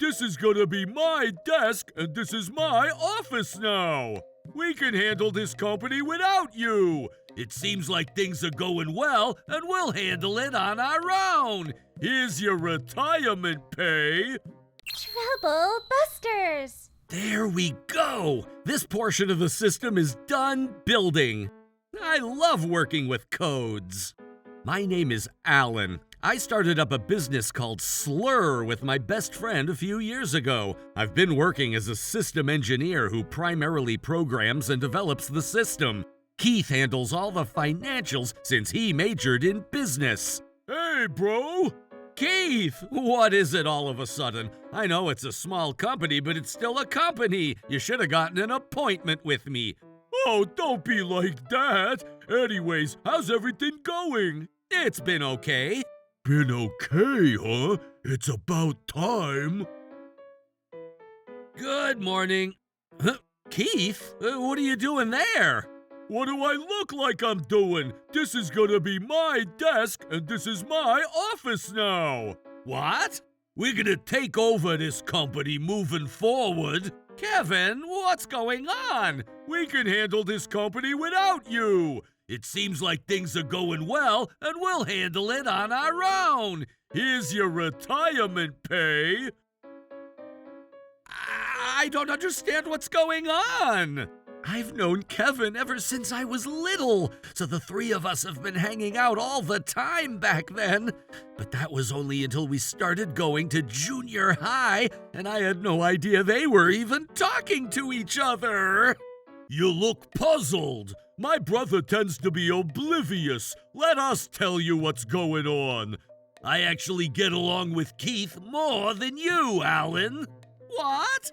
This is gonna be my desk, and this is my office now. We can handle this company without you. It seems like things are going well, and we'll handle it on our own. Here's your retirement pay. Trouble Busters! There we go! This portion of the system is done building. I love working with codes. My name is Alan. I started up a business called Slur with my best friend a few years ago. I've been working as a system engineer who primarily programs and develops the system. Keith handles all the financials since he majored in business. Hey, bro! Keith, what is it all of a sudden? I know it's a small company, but it's still a company. You should have gotten an appointment with me. Oh, don't be like that. Anyways, how's everything going? It's been okay. Been okay, huh? It's about time. Good morning. Huh? Keith, what are you doing there? What do I look like I'm doing? This is gonna be my desk, and this is my office now. What? We're gonna take over this company moving forward. Kevin, what's going on? We can handle this company without you. It seems like things are going well, and we'll handle it on our own. Here's your retirement pay. I don't understand what's going on. I've known Kevin ever since I was little, so the three of us have been hanging out all the time back then. But that was only until we started going to junior high, and I had no idea they were even talking to each other. You look puzzled. My brother tends to be oblivious. Let us tell you what's going on. I actually get along with Keith more than you, Alan. What?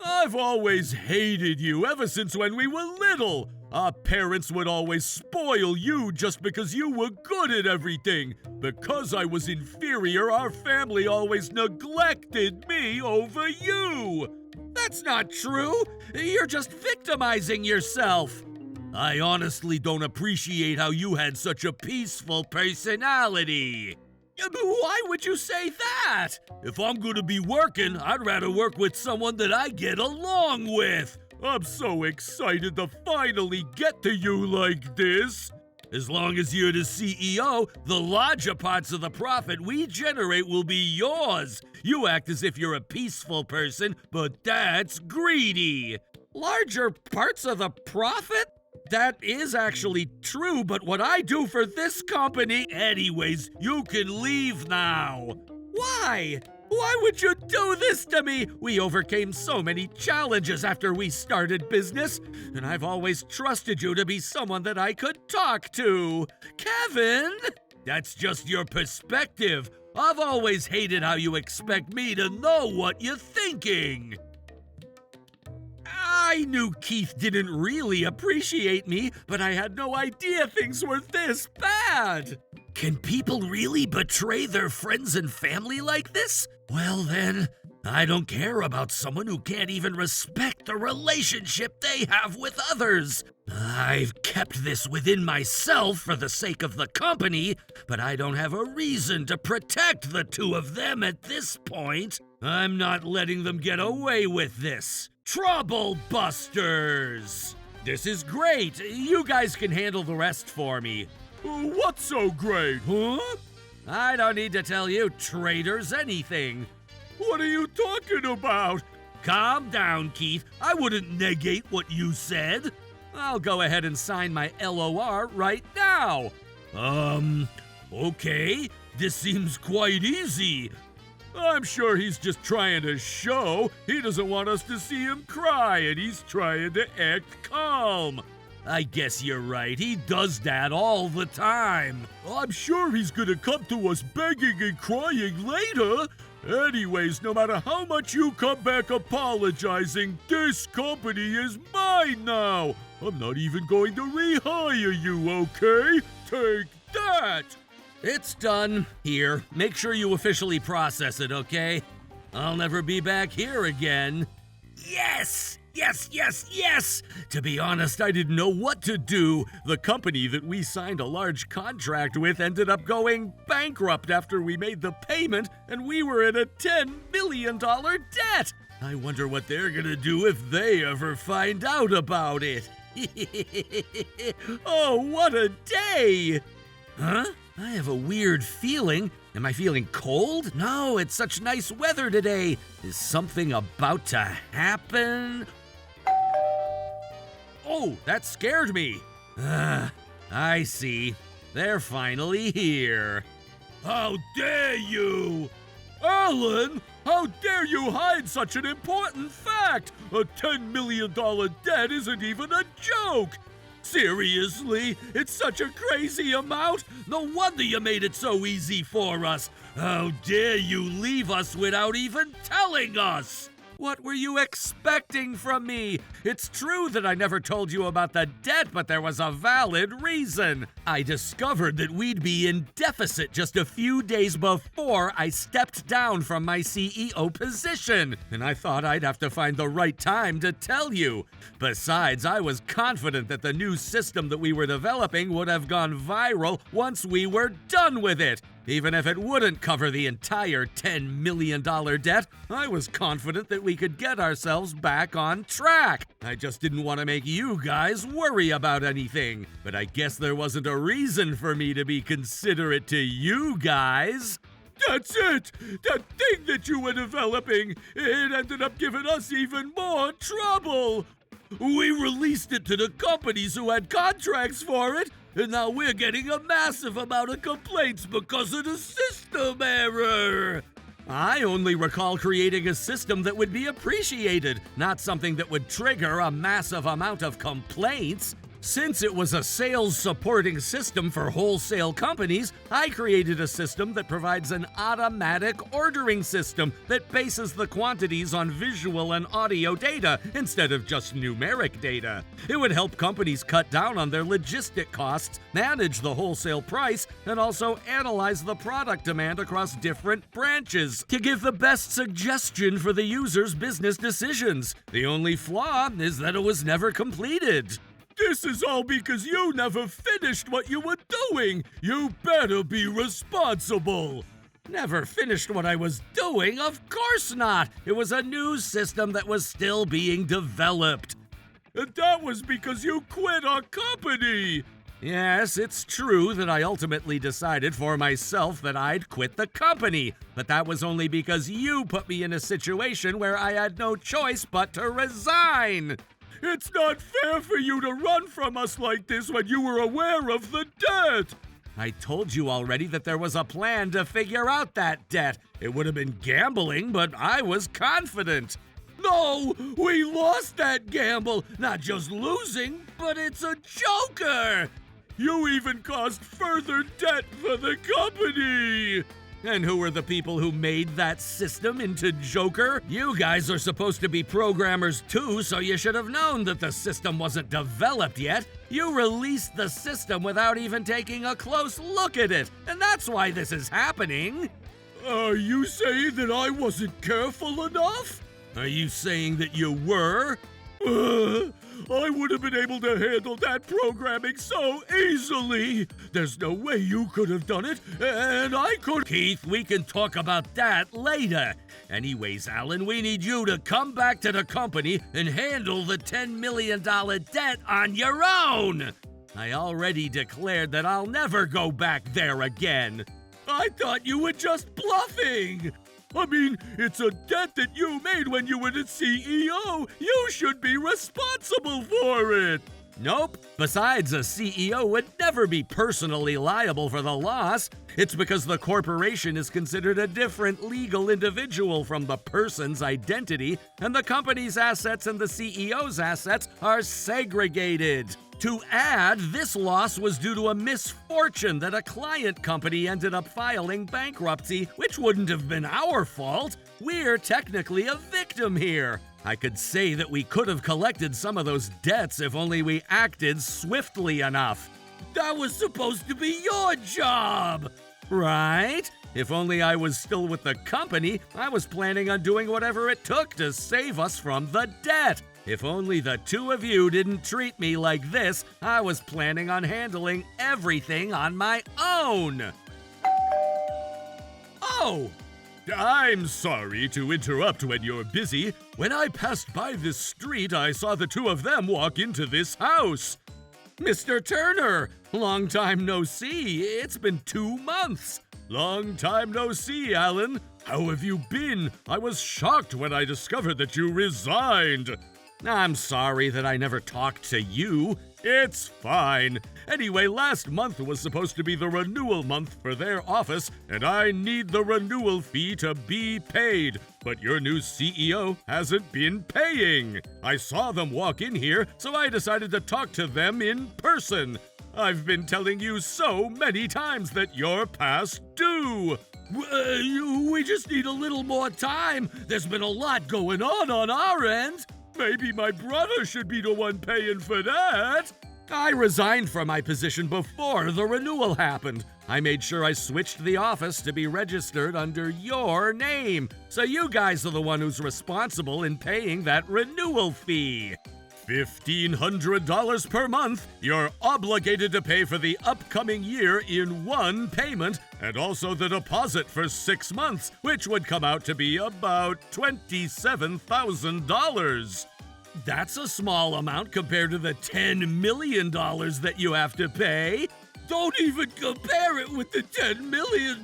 I've always hated you ever since when we were little. Our parents would always spoil you just because you were good at everything. Because I was inferior, our family always neglected me over you. That's not true. You're just victimizing yourself. I honestly don't appreciate how you had such a peaceful personality. Why would you say that? If I'm gonna be working, I'd rather work with someone that I get along with. I'm so excited to finally get to you like this. As long as you're the CEO, the larger parts of the profit we generate will be yours. You act as if you're a peaceful person, but that's greedy. Larger parts of the profit? That is actually true, but what I do for this company... Anyways, you can leave now. Why? Why would you do this to me? We overcame so many challenges after we started business, and I've always trusted you to be someone that I could talk to. Kevin? That's just your perspective. I've always hated how you expect me to know what you're thinking. I knew Keith didn't really appreciate me, but I had no idea things were this bad. Can people really betray their friends and family like this? Well then, I don't care about someone who can't even respect the relationship they have with others. I've kept this within myself for the sake of the company, but I don't have a reason to protect the two of them at this point. I'm not letting them get away with this. Trouble Busters! This is great. You guys can handle the rest for me. What's so great, huh? I don't need to tell you traitors anything. What are you talking about? Calm down, Keith. I wouldn't negate what you said. I'll go ahead and sign my LOR right now. Okay. This seems quite easy. I'm sure he's just trying to show. He doesn't want us to see him cry, and he's trying to act calm. I guess you're right. He does that all the time. I'm sure he's gonna come to us begging and crying later. Anyways, no matter how much you come back apologizing, this company is mine now. I'm not even going to rehire you, okay? Take that! It's done. Here, make sure you officially process it, okay? I'll never be back here again. Yes! Yes, yes, yes! To be honest, I didn't know what to do. The company that we signed a large contract with ended up going bankrupt after we made the payment, and we were in a $10 million debt. I wonder what they're gonna do if they ever find out about it. Oh, what a day! Huh? I have a weird feeling. Am I feeling cold? No, it's such nice weather today. Is something about to happen? Oh, that scared me. I see. They're finally here. How dare you! Alan, how dare you hide such an important fact? A $10 million debt isn't even a joke! Seriously? It's such a crazy amount? No wonder you made it so easy for us. How dare you leave us without even telling us? What were you expecting from me? It's true that I never told you about the debt, but there was a valid reason. I discovered that we'd be in deficit just a few days before I stepped down from my CEO position, and I thought I'd have to find the right time to tell you. Besides, I was confident that the new system that we were developing would have gone viral once we were done with it. Even if it wouldn't cover the entire $10 million debt, I was confident that we could get ourselves back on track. I just didn't want to make you guys worry about anything. But I guess there wasn't a reason for me to be considerate to you guys. That's it! That thing that you were developing, it ended up giving us even more trouble. We released it to the companies who had contracts for it, and now we're getting a massive amount of complaints because of the system error. I only recall creating a system that would be appreciated, not something that would trigger a massive amount of complaints. Since it was a sales supporting system for wholesale companies, I created a system that provides an automatic ordering system that bases the quantities on visual and audio data instead of just numeric data. It would help companies cut down on their logistic costs, manage the wholesale price, and also analyze the product demand across different branches to give the best suggestion for the user's business decisions. The only flaw is that it was never completed. This is all because you never finished what you were doing. You better be responsible. Never finished what I was doing? Of course not. It was a new system that was still being developed. And that was because you quit our company. Yes, it's true that I ultimately decided for myself that I'd quit the company, but that was only because you put me in a situation where I had no choice but to resign. It's not fair for you to run from us like this when you were aware of the debt. I told you already that there was a plan to figure out that debt. It would have been gambling, but I was confident. No, we lost that gamble. Not just losing, but it's a joker. You even caused further debt for the company. And who were the people who made that system into Joker? You guys are supposed to be programmers too, so you should have known that the system wasn't developed yet. You released the system without even taking a close look at it, and that's why this is happening. Are you saying that I wasn't careful enough? Are you saying that you were? I would have been able to handle that programming so easily. There's no way you could have done it, and I could. Keith, we can talk about that later. Anyways, Alan, we need you to come back to the company and handle the $10 million debt on your own. I already declared that I'll never go back there again. I thought you were just bluffing. I mean, it's a debt that you made when you were the CEO. You should be responsible for it. Nope. Besides, a CEO would never be personally liable for the loss. It's because the corporation is considered a different legal individual from the person's identity, and the company's assets and the CEO's assets are segregated. To add, this loss was due to a misfortune that a client company ended up filing bankruptcy, which wouldn't have been our fault. We're technically a victim here. I could say that we could have collected some of those debts if only we acted swiftly enough. That was supposed to be your job, right? If only I was still with the company, I was planning on doing whatever it took to save us from the debt. If only the two of you didn't treat me like this, I was planning on handling everything on my own. Oh! I'm sorry to interrupt when you're busy. When I passed by this street, I saw the two of them walk into this house. Mr. Turner, long time no see. It's been 2 months. Long time no see, Alan. How have you been? I was shocked when I discovered that you resigned. I'm sorry that I never talked to you. It's fine. Anyway, last month was supposed to be the renewal month for their office, and I need the renewal fee to be paid. But your new CEO hasn't been paying. I saw them walk in here, so I decided to talk to them in person. I've been telling you so many times that you're past due. We just need a little more time. There's been a lot going on our end. Maybe my brother should be the one paying for that. I resigned from my position before the renewal happened. I made sure I switched the office to be registered under your name. So you guys are the one who's responsible in paying that renewal fee. $1,500 per month. You're obligated to pay for the upcoming year in one payment, and also the deposit for 6 months, which would come out to be about $27,000. That's a small amount compared to the $10 million that you have to pay. Don't even compare it with the $10 million.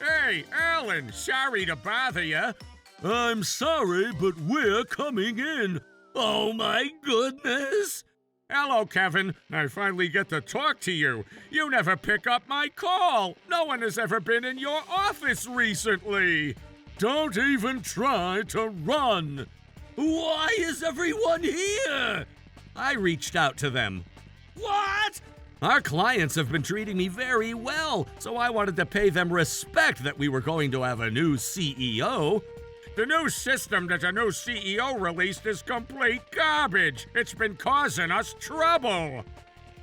Hey, Alan, sorry to bother you. I'm sorry, but we're coming in. Oh my goodness! Hello, Kevin. I finally get to talk to you. You never pick up my call. No one has ever been in your office recently. Don't even try to run. Why is everyone here? I reached out to them. What? Our clients have been treating me very well, so I wanted to pay them respect that we were going to have a new CEO. The new system that the new CEO released is complete garbage. It's been causing us trouble.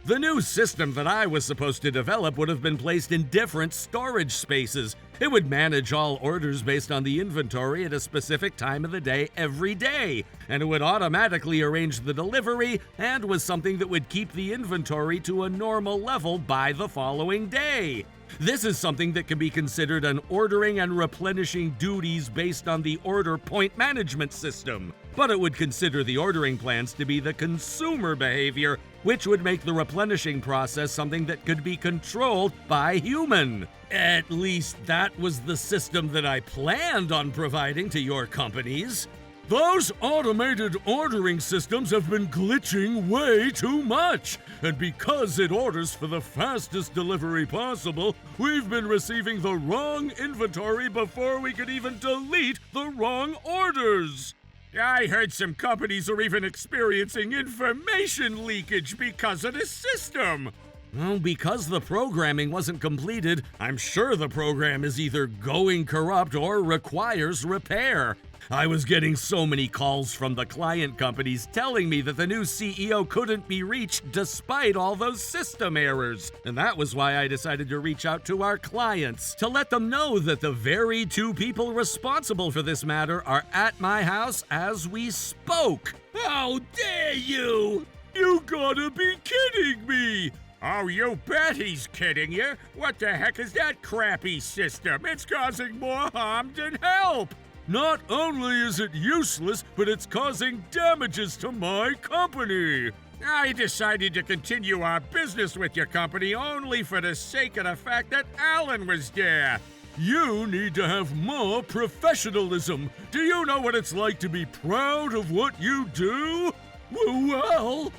The new system that I was supposed to develop would have been placed in different storage spaces. It would manage all orders based on the inventory at a specific time of the day every day, and it would automatically arrange the delivery and was something that would keep the inventory to a normal level by the following day. This is something that can be considered an ordering and replenishing duties based on the order point management system, but it would consider the ordering plans to be the consumer behavior, which would make the replenishing process something that could be controlled by human. At least that was the system that I planned on providing to your companies. Those automated ordering systems have been glitching way too much, and because it orders for the fastest delivery possible, we've been receiving the wrong inventory before we could even delete the wrong orders. I heard some companies are even experiencing information leakage because of the system. Well, because the programming wasn't completed, I'm sure the program is either going corrupt or requires repair. I was getting so many calls from the client companies telling me that the new CEO couldn't be reached despite all those system errors. And that was why I decided to reach out to our clients to let them know that the very two people responsible for this matter are at my house as we spoke. How dare you! You gotta be kidding me! Oh, you bet he's kidding you. What the heck is that crappy system? It's causing more harm than help. Not only is it useless, but it's causing damages to my company. I decided to continue our business with your company only for the sake of the fact that Alan was there. You need to have more professionalism. Do you know what it's like to be proud of what you do? Well,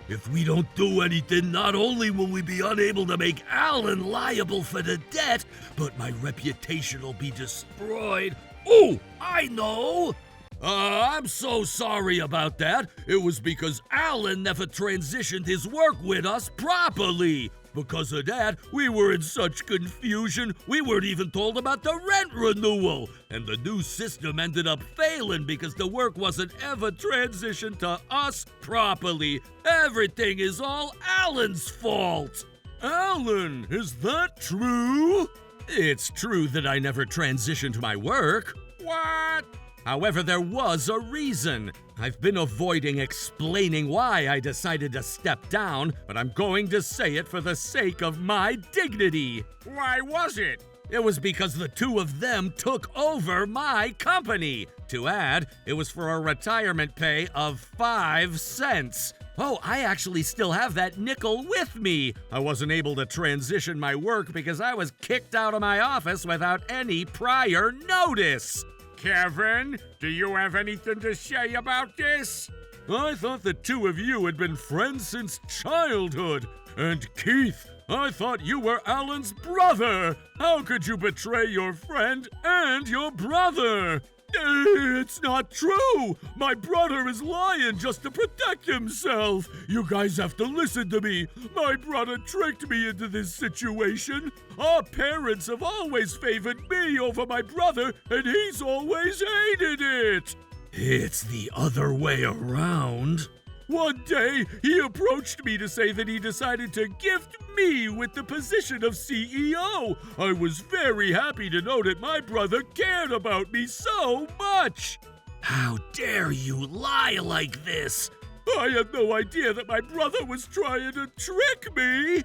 if we don't do anything, not only will we be unable to make Alan liable for the debt, but my reputation will be destroyed. Oh, I know! I'm so sorry about that. It was because Alan never transitioned his work with us properly. Because of that, we were in such confusion, we weren't even told about the rent renewal. And the new system ended up failing because the work wasn't ever transitioned to us properly. Everything is all Alan's fault. Alan, is that true? It's true that I never transitioned my work. What? However, there was a reason. I've been avoiding explaining why I decided to step down, but I'm going to say it for the sake of my dignity. Why was it? It was because the two of them took over my company. To add, it was for a retirement pay of 5 cents. Oh, I actually still have that nickel with me. I wasn't able to transition my work because I was kicked out of my office without any prior notice. Kevin, do you have anything to say about this? I thought the two of you had been friends since childhood. And Keith, I thought you were Alan's brother. How could you betray your friend and your brother? It's not true! My brother is lying just to protect himself! You guys have to listen to me! My brother tricked me into this situation! Our parents have always favored me over my brother, and he's always hated it! It's the other way around. One day, he approached me to say that he decided to gift me with the position of CEO. I was very happy to know that my brother cared about me so much. How dare you lie like this? I had no idea that my brother was trying to trick me.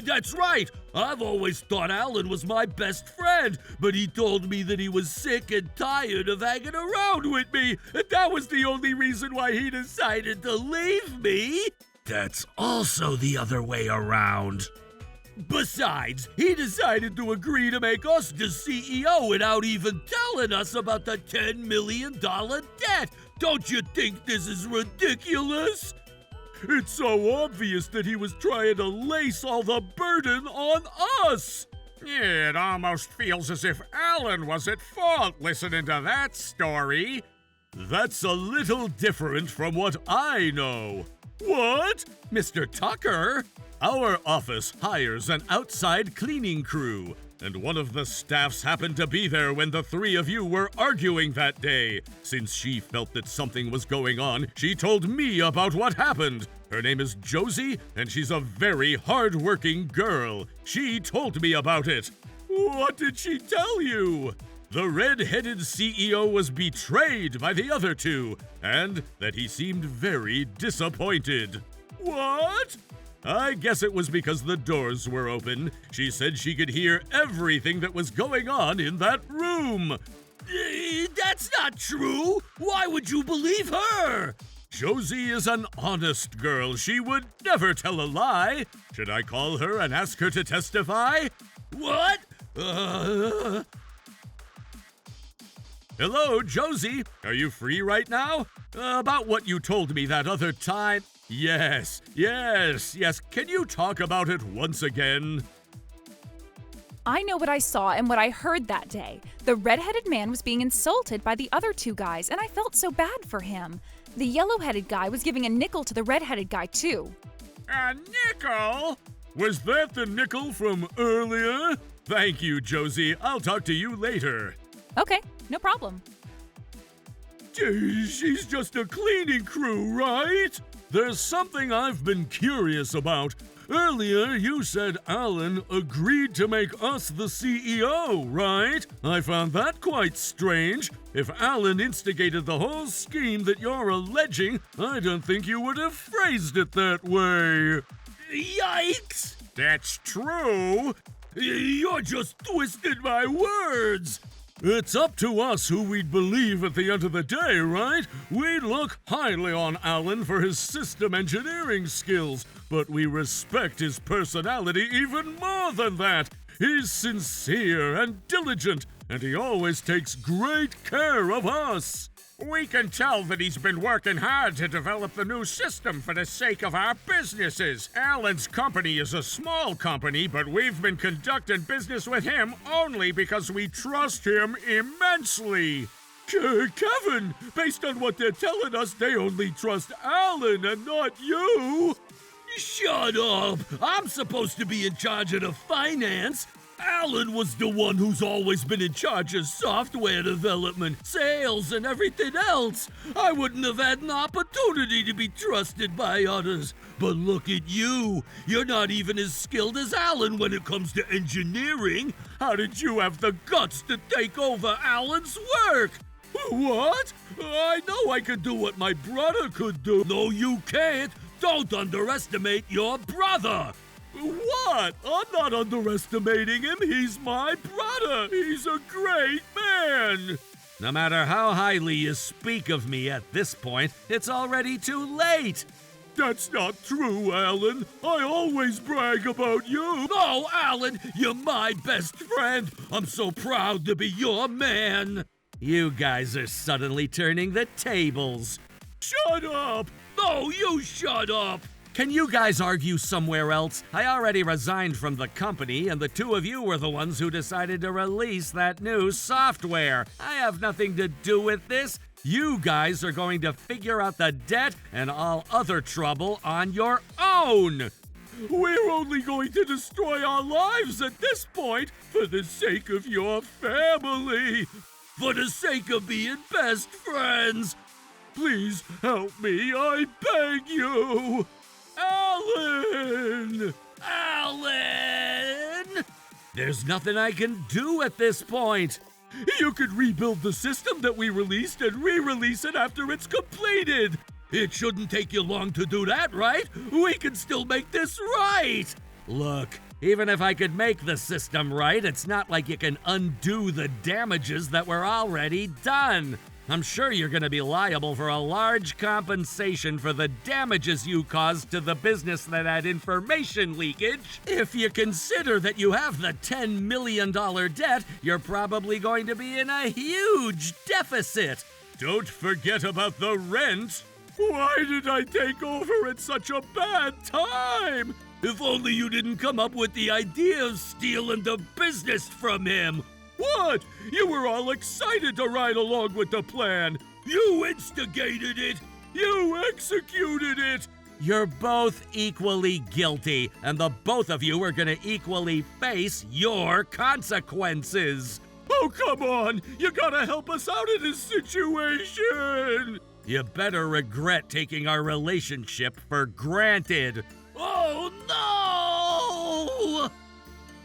That's right. I've always thought Alan was my best friend, but he told me that he was sick and tired of hanging around with me, and that was the only reason why he decided to leave me. That's also the other way around. Besides, he decided to agree to make us the CEO without even telling us about the $10 million debt. Don't you think this is ridiculous? It's so obvious that he was trying to lace all the burden on us. Yeah, it almost feels as if Alan was at fault listening to that story. That's a little different from what I know. What? Mr. Tucker? Our office hires an outside cleaning crew, and one of the staffs happened to be there when the three of you were arguing that day. Since she felt that something was going on, she told me about what happened. Her name is Josie, and she's a very hard-working girl. She told me about it. What did she tell you? The red-headed CEO was betrayed by the other two, and that he seemed very disappointed. What? I guess it was because the doors were open. She said she could hear everything that was going on in that room. That's not true. Why would you believe her? Josie is an honest girl. She would never tell a lie. Should I call her and ask her to testify? What? Hello, Josie. Are you free right now? About what you told me that other time. Yes. Can you talk about it once again? I know what I saw and what I heard that day. The red-headed man was being insulted by the other two guys, and I felt so bad for him. The yellow-headed guy was giving a nickel to the red-headed guy, too. A nickel? Was that the nickel from earlier? Thank you, Josie. I'll talk to you later. Okay, no problem. She's just a cleaning crew, right? There's something I've been curious about. Earlier, you said Alan agreed to make us the CEO, right? I found that quite strange. If Alan instigated the whole scheme that you're alleging, I don't think you would have phrased it that way. Yikes! That's true. You're just twisting my words. It's up to us who we'd believe at the end of the day, right? We look highly on Alan for his system engineering skills, but we respect his personality even more than that. He's sincere and diligent, and he always takes great care of us. We can tell that he's been working hard to develop the new system for the sake of our businesses. Alan's company is a small company, but we've been conducting business with him only because we trust him immensely. Kevin, based on what they're telling us, they only trust Alan and not you. Shut up! I'm supposed to be in charge of the finance. Alan was the one who's always been in charge of software development, sales, and everything else. I wouldn't have had an opportunity to be trusted by others. But look at you. You're not even as skilled as Alan when it comes to engineering. How did you have the guts to take over Alan's work? What? I know I could do what my brother could do. No, you can't. Don't underestimate your brother. What? I'm not underestimating him. He's my brother. He's a great man. No matter how highly you speak of me at this point, it's already too late. That's not true, Alan. I always brag about you. No, Alan, you're my best friend. I'm so proud to be your man. You guys are suddenly turning the tables. Shut up! No, you shut up! Can you guys argue somewhere else? I already resigned from the company, and the two of you were the ones who decided to release that new software. I have nothing to do with this. You guys are going to figure out the debt and all other trouble on your own. We're only going to destroy our lives at this point for the sake of your family. For the sake of being best friends. Please help me, I beg you. Alan! Alan! There's nothing I can do at this point. You could rebuild the system that we released and re-release it after it's completed. It shouldn't take you long to do that, right? We can still make this right. Look, even if I could make the system right, it's not like you can undo the damages that were already done. I'm sure you're going to be liable for a large compensation for the damages you caused to the business that had information leakage. If you consider that you have the $10 million debt, you're probably going to be in a huge deficit. Don't forget about the rent. Why did I take over at such a bad time? If only you didn't come up with the idea of stealing the business from him. What? You were all excited to ride along with the plan. You instigated it. You executed it. You're both equally guilty, and the both of you are going to equally face your consequences. Oh, come on. You gotta help us out of this situation. You better regret taking our relationship for granted. Oh, no!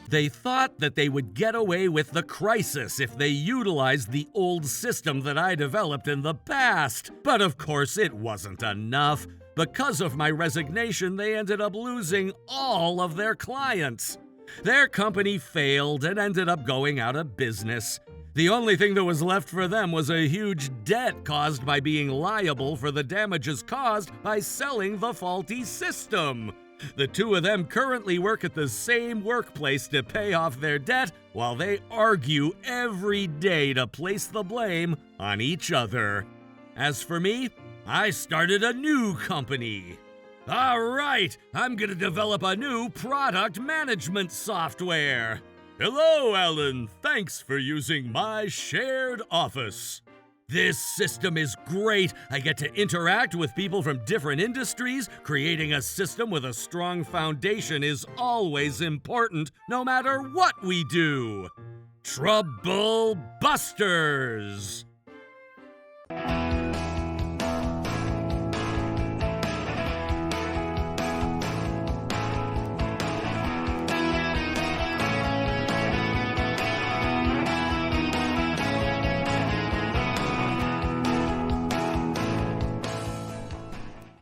They thought that they would get away with the crisis if they utilized the old system that I developed in the past. But of course, it wasn't enough. Because of my resignation, they ended up losing all of their clients. Their company failed and ended up going out of business. The only thing that was left for them was a huge debt caused by being liable for the damages caused by selling the faulty system. The two of them currently work at the same workplace to pay off their debt while they argue every day to place the blame on each other. As for me, I started a new company. All right, I'm gonna develop a new product management software. Hello, Alan. Thanks for using my shared office. This system is great. I get to interact with people from different industries. Creating a system with a strong foundation is always important, no matter what we do. Trouble Busters!